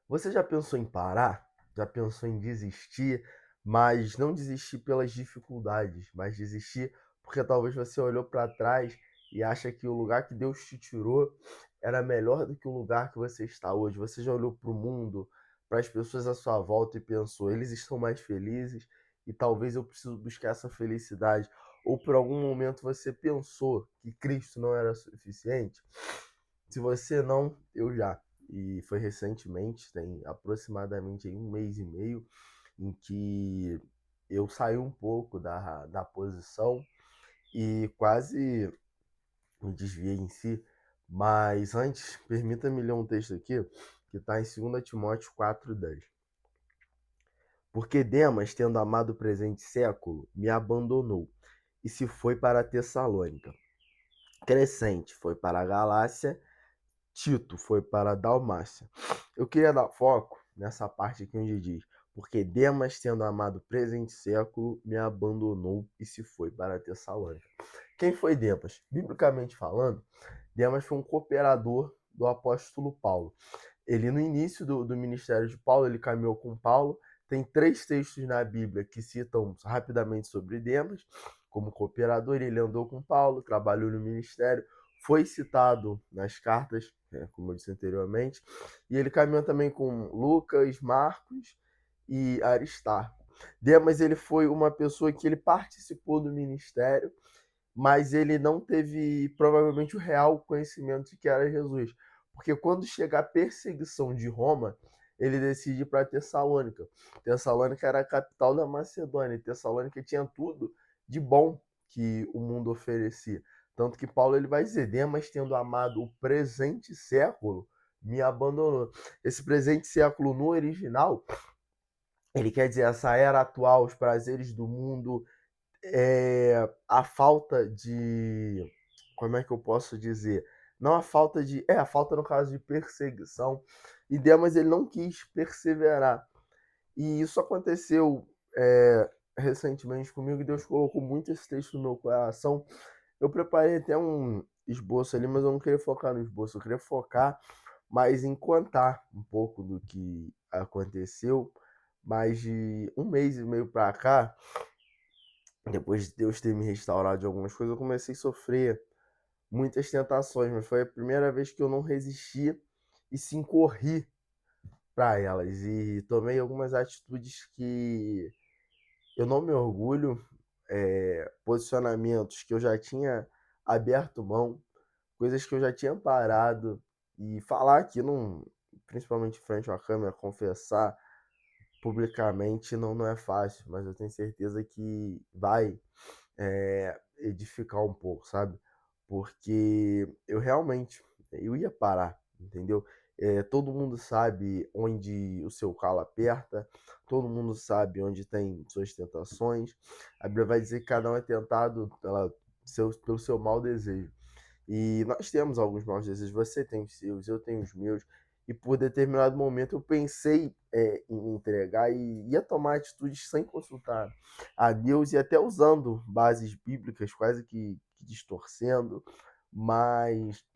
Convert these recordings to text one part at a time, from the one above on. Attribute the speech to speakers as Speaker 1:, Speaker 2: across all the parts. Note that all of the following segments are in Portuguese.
Speaker 1: Você já pensou em parar? Já pensou em desistir? Mas não desistir pelas dificuldades, mas desistir porque talvez você olhou para trás e acha que o lugar que Deus te tirou era melhor do que o lugar que você está hoje. Você já olhou para o mundo, para as pessoas à sua volta e pensou, eles estão mais felizes e talvez eu preciso buscar essa felicidade. Ou por algum momento você pensou que Cristo não era suficiente? Se você não, eu já. E foi recentemente, tem aproximadamente aí um mês e meio, em que eu saí um pouco da posição e quase me desviei em si. Mas antes, permita-me ler um texto aqui que está em 2 Timóteo 4:10. Porque Demas, tendo amado o presente século, me abandonou e se foi para Tessalônica. Crescente foi para a Galácia, Tito foi para a Dalmácia. Eu queria dar foco nessa parte aqui onde diz: porque Demas, tendo amado o presente século, me abandonou e se foi para Tessalônica. Quem foi Demas? Biblicamente falando, Demas foi um cooperador do apóstolo Paulo. Ele, no início do ministério de Paulo, ele caminhou com Paulo. Tem 3 textos na Bíblia que citam rapidamente sobre Demas. Como cooperador, ele andou com Paulo, trabalhou no ministério, foi citado nas cartas, como eu disse anteriormente, e ele caminhou também com Lucas, Marcos e Aristarco. Demas, ele foi uma pessoa que ele participou do ministério, mas ele não teve provavelmente o real conhecimento de que era Jesus. Porque quando chega a perseguição de Roma, ele decide ir para Tessalônica. Tessalônica era a capital da Macedônia, e Tessalônica tinha tudo de bom que o mundo oferecia. Tanto que Paulo ele vai dizer: Demas, tendo amado o presente século, me abandonou. Esse presente século no original, ele quer dizer essa era atual, os prazeres do mundo, a falta de. Como é que eu posso dizer? Não a falta de. A falta no caso de perseguição. E Demas ele não quis perseverar. E isso aconteceu recentemente comigo, e Deus colocou muito esse texto no meu coração. Eu preparei até um esboço ali, mas eu não queria focar no esboço, eu queria focar mais em contar um pouco do que aconteceu. Mais de um mês e meio para cá, depois de Deus ter me restaurado de algumas coisas, eu comecei a sofrer muitas tentações, mas foi a primeira vez que eu não resisti e sim corri para elas. E tomei algumas atitudes que eu não me orgulho, posicionamentos que eu já tinha aberto mão, coisas que eu já tinha parado. E falar aqui, não, principalmente frente à câmera, confessar publicamente não é fácil, mas eu tenho certeza que vai edificar um pouco, sabe? Porque eu realmente eu ia parar, entendeu? Todo mundo sabe onde o seu calo aperta, todo mundo sabe onde tem suas tentações. A Bíblia vai dizer que cada um é tentado pelo seu mau desejo. E nós temos alguns maus desejos, você tem os seus, eu tenho os meus. E por determinado momento eu pensei em entregar e ia tomar atitudes sem consultar a Deus e até usando bases bíblicas, quase que distorcendo, mas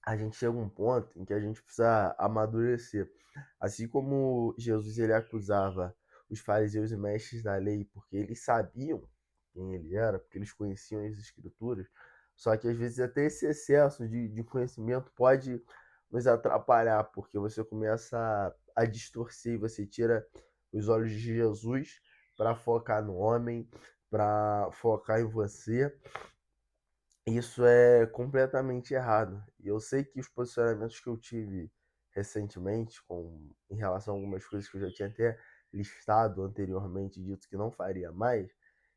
Speaker 1: a gente chega a um ponto em que a gente precisa amadurecer. Assim como Jesus ele acusava os fariseus e mestres da lei porque eles sabiam quem ele era, porque eles conheciam as escrituras, só que às vezes até esse excesso de conhecimento pode nos atrapalhar, porque você começa a distorcer, você tira os olhos de Jesus para focar no homem, para focar em você. Isso é completamente errado. E eu sei que os posicionamentos que eu tive recentemente, em relação a algumas coisas que eu já tinha até listado anteriormente, dito que não faria mais,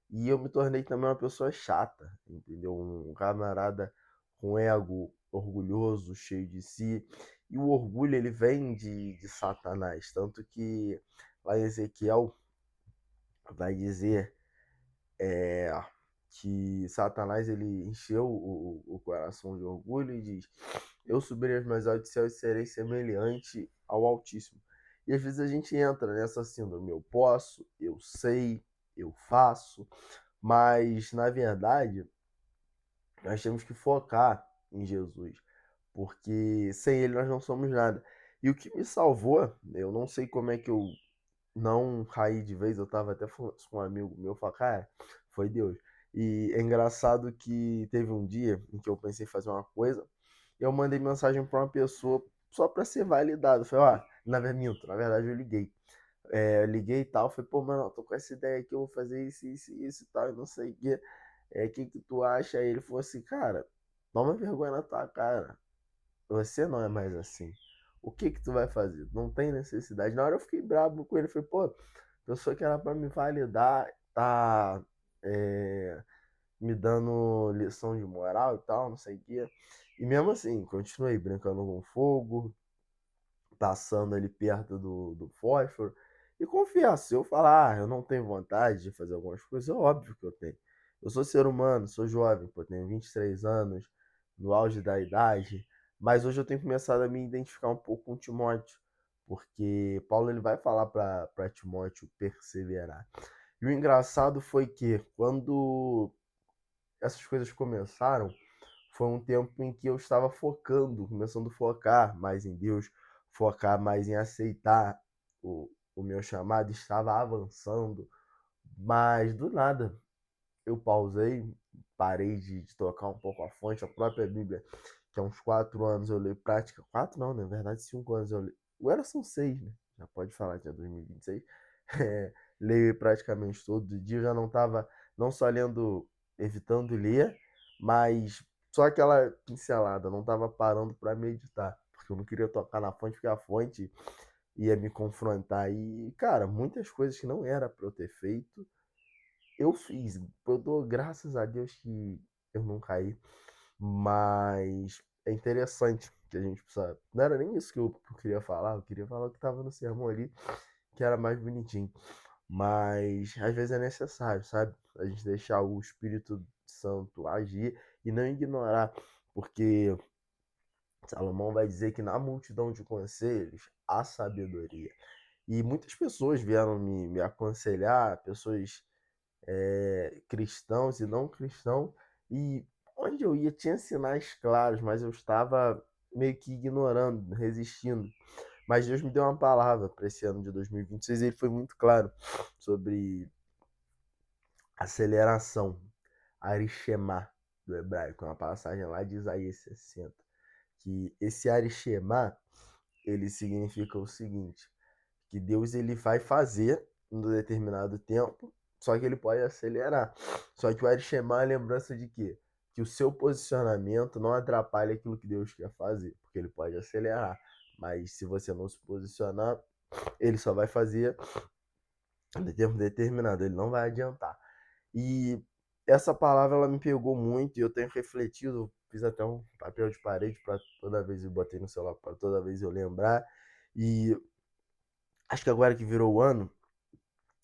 Speaker 1: e eu me tornei também uma pessoa chata, entendeu? Um camarada com ego orgulhoso, cheio de si. E o orgulho ele vem de Satanás, tanto que lá em Ezequiel vai dizer é, que Satanás ele encheu o coração de orgulho e diz: Eu subirei aos mais altos céus e serei semelhante ao Altíssimo. E às vezes a gente entra nessa síndrome: eu posso, eu sei, eu faço, mas na verdade nós temos que focar em Jesus, porque sem Ele nós não somos nada. E o que me salvou, eu não sei como é que eu não caí de vez, eu tava até falando isso com um amigo meu, falei, cara, foi Deus. E é engraçado que teve um dia em que eu pensei em fazer uma coisa, e eu mandei mensagem pra uma pessoa só pra ser validado. Eu falei, ó, na verdade eu liguei. Eu liguei e tal, falei, pô, mano, eu tô com essa ideia aqui, eu vou fazer isso e tal, e não sei o quê. O que que tu acha? Aí ele falou assim, cara, toma vergonha na tua cara. Você não é mais assim. O que que tu vai fazer? Não tem necessidade. Na hora eu fiquei bravo com ele. Falei, pô, pessoa que era pra me validar, tá é, me dando lição de moral e tal, não sei o quê. E mesmo assim, continuei brincando com fogo, passando ali perto do fósforo. E confesso, se eu falar, eu não tenho vontade de fazer algumas coisas, é óbvio que eu tenho. Eu sou ser humano, sou jovem, pô, tenho 23 anos, no auge da idade, mas hoje eu tenho começado a me identificar um pouco com Timóteo, porque Paulo ele vai falar para Timóteo perseverar. E o engraçado foi que quando essas coisas começaram, foi um tempo em que eu estava focando, começando a focar mais em Deus, focar mais em aceitar o meu chamado, estava avançando, mas do nada eu pausei, parei de tocar um pouco a fonte, a própria Bíblia, que há uns 4 anos eu leio prática, 4 não, na verdade 5 anos eu leio, agora são 6, né? Já pode falar que é 2026, é, leio praticamente todo dia, já não estava não só lendo, evitando ler, mas só aquela pincelada, não estava parando para meditar, porque eu não queria tocar na fonte, porque a fonte ia me confrontar e, cara, muitas coisas que não era para eu ter feito, eu fiz. Eu dou graças a Deus que eu não caí. Mas é interessante que a gente precisa. Não era nem isso que eu queria falar. Eu queria falar o que estava no sermão ali, que era mais bonitinho. Mas às vezes é necessário, sabe? A gente deixar o Espírito Santo agir e não ignorar. Porque Salomão vai dizer que na multidão de conselhos há sabedoria. E muitas pessoas vieram me aconselhar, pessoas cristãos e não cristãos, e onde eu ia tinha sinais claros, mas eu estava meio que ignorando, resistindo. Mas Deus me deu uma palavra para esse ano de 2026 e ele foi muito claro sobre aceleração, arishemá do hebraico, uma passagem lá de Isaías 60, que esse arishemá, ele significa o seguinte, que Deus ele vai fazer em um determinado tempo, só que ele pode acelerar. Só que o Arishemá é a lembrança de quê? Que o seu posicionamento não atrapalha aquilo que Deus quer fazer, porque ele pode acelerar. Mas se você não se posicionar, ele só vai fazer em tempo determinado, ele não vai adiantar. E essa palavra ela me pegou muito e eu tenho refletido, fiz até um papel de parede para toda vez eu botei no celular para toda vez eu lembrar. E acho que agora que virou o ano,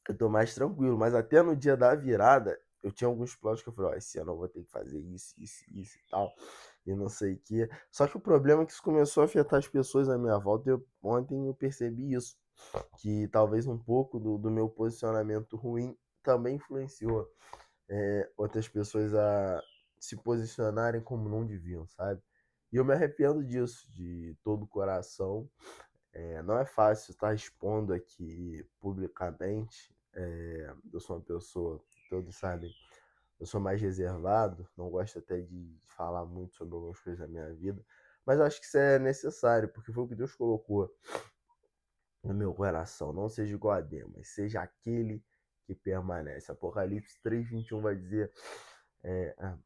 Speaker 1: eu tô mais tranquilo, mas até no dia da virada, eu tinha alguns planos que eu falei, ó, esse ano eu vou ter que fazer isso e tal, e não sei o quê. Só que o problema é que isso começou a afetar as pessoas à minha volta, e ontem eu percebi isso, que talvez um pouco do meu posicionamento ruim também influenciou outras pessoas a se posicionarem como não deviam, sabe? E eu me arrependo disso, de todo o coração. Não é fácil estar expondo aqui publicamente. Eu sou uma pessoa, todos sabem, eu sou mais reservado, não gosto até de falar muito sobre algumas coisas da minha vida, mas acho que isso é necessário, porque foi o que Deus colocou no meu coração. Não seja igual a Demas, seja aquele que permanece. Apocalipse 3:21 vai dizer. É, ah,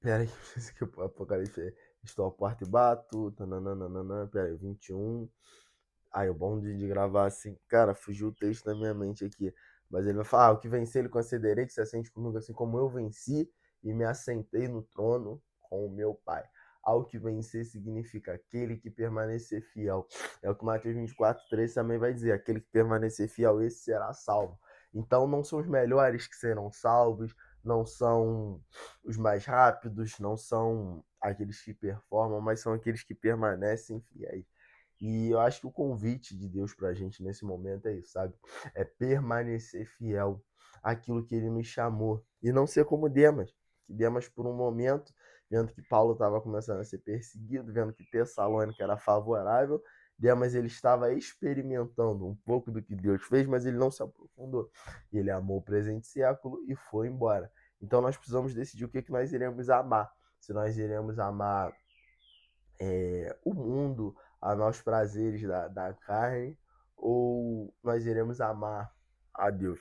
Speaker 1: pera aí, que o Apocalipse estou à porta e bato. Tananana, pera aí, 21. Aí, o bom de gravar assim, cara, fugiu o texto da minha mente aqui. Mas ele vai falar: o que vencer, ele concederei que se assente comigo, assim como eu venci e me assentei no trono com o meu Pai. Ao que vencer significa aquele que permanecer fiel. É o que Mateus 24:13 também vai dizer: aquele que permanecer fiel, esse será salvo. Então, não são os melhores que serão salvos, não são os mais rápidos, não são aqueles que performam, mas são aqueles que permanecem fiéis. E eu acho que o convite de Deus pra gente nesse momento é isso, sabe? É permanecer fiel àquilo que ele nos chamou. E não ser como Demas. Que Demas, por um momento, vendo que Paulo estava começando a ser perseguido, vendo que Tessalônica era favorável, Demas ele estava experimentando um pouco do que Deus fez, mas ele não se aprofundou. Ele amou o presente século e foi embora. Então nós precisamos decidir o que nós iremos amar. Se nós iremos amar o mundo, amar os prazeres da carne, ou nós iremos amar a Deus.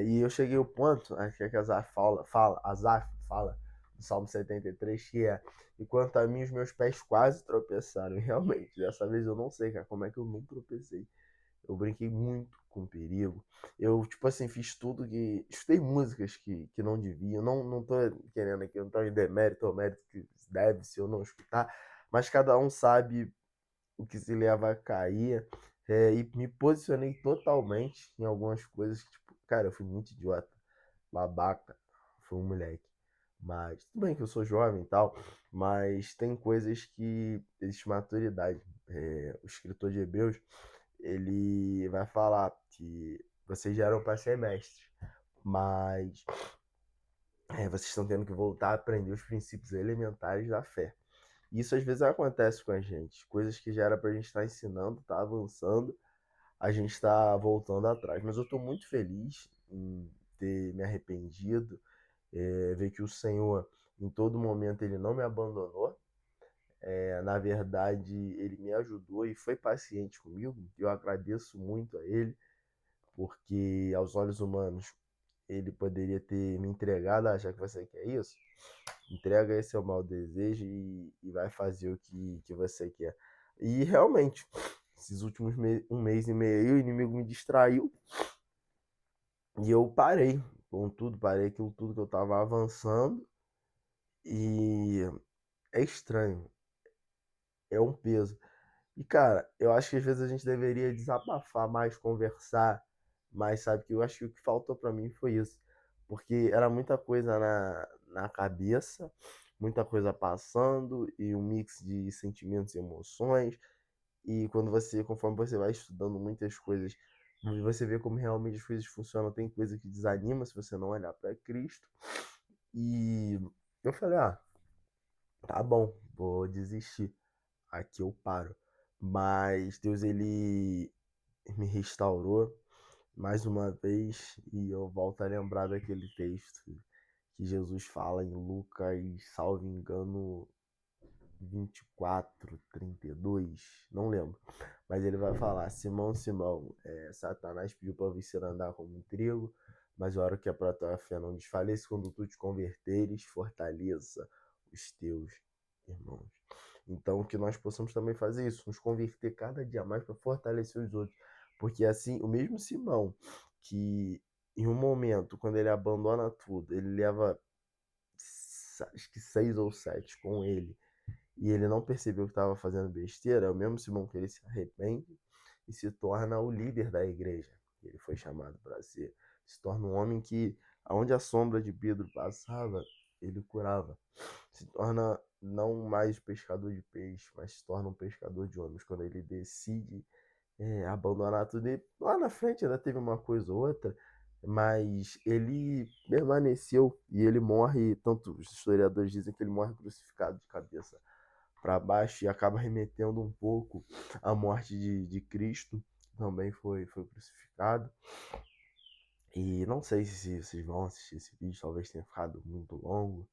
Speaker 1: E eu cheguei ao ponto, acho que Asaf fala no Salmo 73, que é: enquanto a mim os meus pés quase tropeçaram. E realmente, dessa vez eu não sei, cara, como é que eu não tropecei. Eu brinquei muito com perigo. Eu, tipo assim, fiz tudo que. Escutei músicas que não devia. Não tô querendo aqui, não tô em demérito ou mérito que deve se ou não escutar. Mas cada um sabe o que se leva a cair. E me posicionei totalmente em algumas coisas que, tipo, cara, eu fui muito idiota, babaca, fui um moleque. Mas tudo bem que eu sou jovem e tal, mas tem coisas que existe maturidade. O escritor de Hebreus, ele vai falar que vocês já eram para ser mestres, mas vocês estão tendo que voltar a aprender os princípios elementares da fé. Isso às vezes acontece com a gente. Coisas que já era pra gente estar ensinando, tá avançando, a gente está voltando atrás. Mas eu estou muito feliz em ter me arrependido, ver que o Senhor, em todo momento, Ele não me abandonou. Na verdade, Ele me ajudou e foi paciente comigo. Eu agradeço muito a Ele, porque aos olhos humanos, Ele poderia ter me entregado, já que você quer isso, entrega esse seu mau desejo e vai fazer o que você quer. E realmente, esses últimos um mês e meio aí, o inimigo me distraiu e eu parei com tudo, parei aquilo tudo que eu tava avançando e é estranho, é um peso. E cara, eu acho que às vezes a gente deveria desabafar mais, conversar mais, sabe? Que eu acho que o que faltou pra mim foi isso. Porque era muita coisa na cabeça, muita coisa passando e um mix de sentimentos e emoções. E conforme você vai estudando muitas coisas, você vê como realmente as coisas funcionam. Tem coisa que desanima se você não olhar para Cristo. E eu falei, tá bom, vou desistir. Aqui eu paro. Mas Deus, ele me restaurou mais uma vez e eu volto a lembrar daquele texto que Jesus fala em Lucas, salvo engano, 24:32, não lembro. Mas ele vai falar: Simão, Simão, Satanás pediu para você andar como um trigo, mas a hora que é para tua fé não desfaleça, quando tu te converteres, fortaleça os teus irmãos. Então, que nós possamos também fazer isso, nos converter cada dia mais para fortalecer os outros. Porque assim, o mesmo Simão, que em um momento, quando ele abandona tudo, ele leva acho que 6 ou 7 com ele e ele não percebeu que estava fazendo besteira, é o mesmo Simão que ele se arrepende e se torna o líder da igreja que ele foi chamado para ser. Se torna um homem que, aonde a sombra de Pedro passava, ele curava. Se torna não mais pescador de peixe, mas se torna um pescador de homens quando ele decide abandonar tudo. E lá na frente ainda teve uma coisa ou outra, mas ele permaneceu e ele morre. Tanto os historiadores dizem que ele morre crucificado de cabeça para baixo e acaba remetendo um pouco à morte de Cristo, que também foi crucificado. E não sei se vocês vão assistir esse vídeo, talvez tenha ficado muito longo.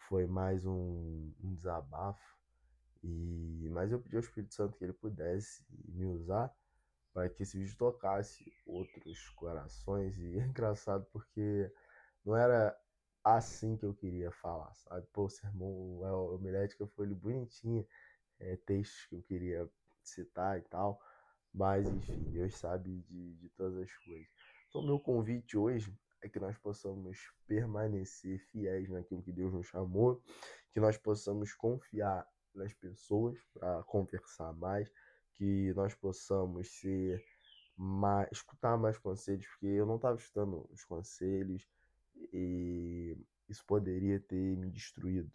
Speaker 1: Foi mais um desabafo. Mas eu pedi ao Espírito Santo que ele pudesse me usar para que esse vídeo tocasse outros corações. E é engraçado porque não era assim que eu queria falar, sabe? Pô, o sermão, a homilética foi bonitinha, textos que eu queria citar e tal, mas enfim, Deus sabe de todas as coisas. Então, meu convite hoje é que nós possamos permanecer fiéis naquilo que Deus nos chamou, que nós possamos confiar nas pessoas para conversar mais, que nós possamos escutar mais conselhos, porque eu não estava escutando os conselhos e isso poderia ter me destruído.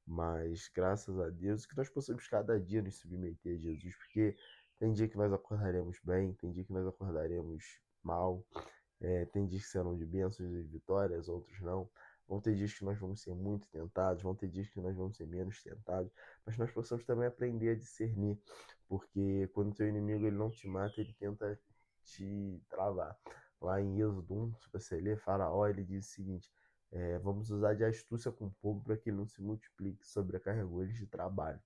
Speaker 1: Mas graças a Deus que nós possamos cada dia nos submeter a Jesus, porque tem dia que nós acordaremos bem, tem dia que nós acordaremos mal, tem dias que serão de bênçãos e vitórias, outros não. vão ter dias que nós vamos ser muito tentados, vão ter dias que nós vamos ser menos tentados, mas nós possamos também aprender a discernir, porque quando o teu inimigo ele não te mata, ele tenta te travar. Lá em Êxodo 1, se você ler, Faraó, ele diz o seguinte: vamos usar de astúcia com o povo para que ele não se multiplique, sobrecarregou eles de trabalho.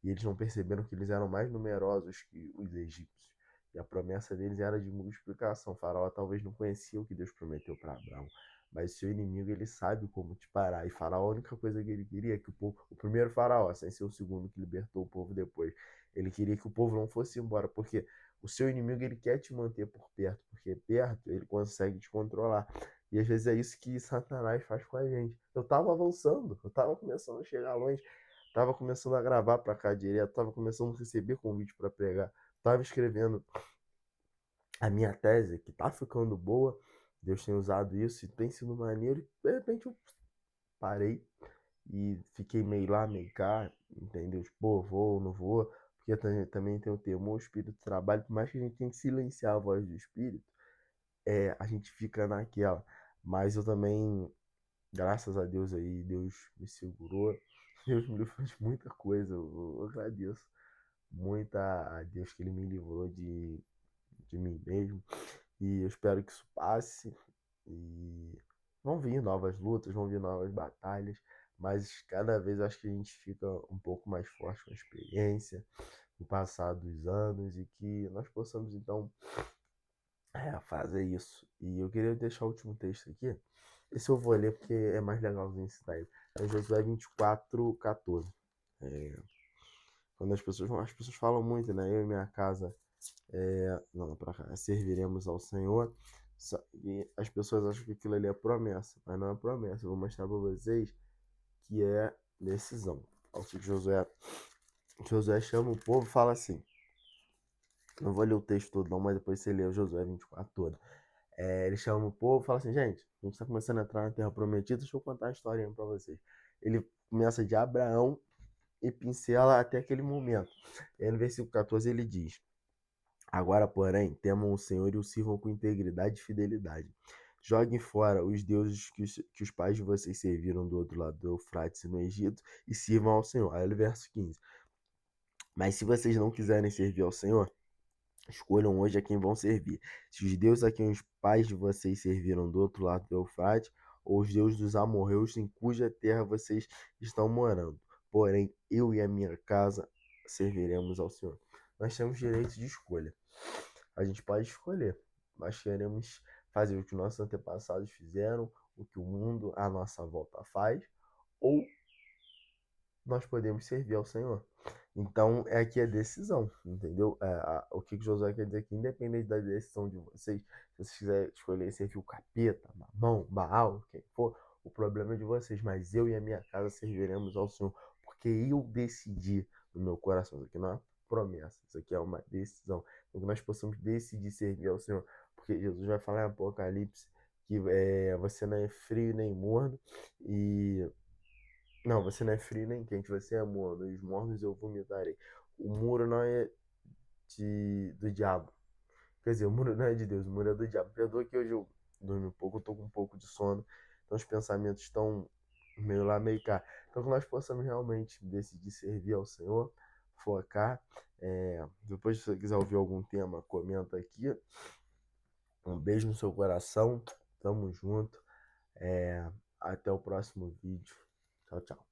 Speaker 1: E eles não perceberam que eles eram mais numerosos que os egípcios. E a promessa deles era de multiplicação. O faraó talvez não conhecia o que Deus prometeu para Abraão, mas seu inimigo ele sabe como te parar. E Faraó, a única coisa que ele queria é que o povo, o primeiro Faraó, sem ser o segundo que libertou o povo depois, ele queria que o povo não fosse embora, porque o seu inimigo ele quer te manter por perto, porque perto ele consegue te controlar. E às vezes é isso que Satanás faz com a gente. Eu tava avançando, eu tava começando a chegar longe, tava começando a gravar para cá direto, tava começando a receber convite para pregar, tava escrevendo a minha tese, que tá ficando boa. Deus tem usado isso e tem sido maneiro. E de repente eu parei e fiquei meio lá, meio cá, entendeu? Tipo, pô, vou ou não vou, porque também tem o temor, o espírito do trabalho, por mais que a gente tenha que silenciar a voz do espírito, a gente fica naquela. Mas eu também, graças a Deus aí, Deus me segurou, Deus me livrou de muita coisa, eu agradeço muito a Deus que Ele me livrou de mim mesmo. E eu espero que isso passe. E vão vir novas lutas, vão vir novas batalhas, mas cada vez acho que a gente fica um pouco mais forte com a experiência, com o passar dos anos, e que nós possamos então fazer isso. E eu queria deixar o último texto aqui. Esse eu vou ler porque é mais legalzinho esse daí. É Josué 24:14. É, quando as pessoas falam muito, né? Eu e minha casa não, pra cá. Serviremos ao Senhor. E as pessoas acham que aquilo ali é promessa, mas não é promessa. Eu vou mostrar para vocês que é decisão. Olha o que Josué chama o povo e fala assim. Não vou ler o texto todo não, mas depois você lê o Josué 24 todo. Ele chama o povo e fala assim, gente, a gente está começando a entrar na Terra Prometida, deixa eu contar a historinha para vocês. Ele começa de Abraão e pincela até aquele momento. E aí no versículo 14 ele diz: agora, porém, temam o Senhor e o sirvam com integridade e fidelidade. Joguem fora os deuses que os pais de vocês serviram do outro lado do Eufrates no Egito e sirvam ao Senhor. Aí o verso 15. Mas se vocês não quiserem servir ao Senhor, escolham hoje a quem vão servir. Se os deuses a quem os pais de vocês serviram do outro lado do Eufrates, ou os deuses dos amorreus em cuja terra vocês estão morando. Porém, eu e a minha casa serviremos ao Senhor. Nós temos direito de escolha. A gente pode escolher, mas queremos fazer o que nossos antepassados fizeram, o que o mundo à nossa volta faz, ou nós podemos servir ao Senhor. Então, é aqui a decisão, entendeu? O que Josué quer dizer aqui, independente da decisão de vocês, se vocês quiserem escolher servir o capeta, Mamão, Baal, quem for, o problema é de vocês, mas eu e a minha casa serviremos ao Senhor, porque eu decidi no meu coração. Isso aqui não é promessa, isso aqui é uma decisão. Então, que nós possamos decidir servir ao Senhor, porque Jesus vai falar em Apocalipse que você não é frio nem morno, e não, você não é frio nem quente, você é morno. Os mornos eu vomitarei. O muro não é do diabo. Quer dizer, o muro não é de Deus, o muro é do diabo. Perdoa que hoje eu dormi um pouco, eu tô com um pouco de sono. Então os pensamentos estão meio lá, meio cá. Então que nós possamos realmente decidir servir ao Senhor, focar. Depois, se você quiser ouvir algum tema, comenta aqui. Um beijo no seu coração. Tamo junto. Até o próximo vídeo. Tchau, tchau.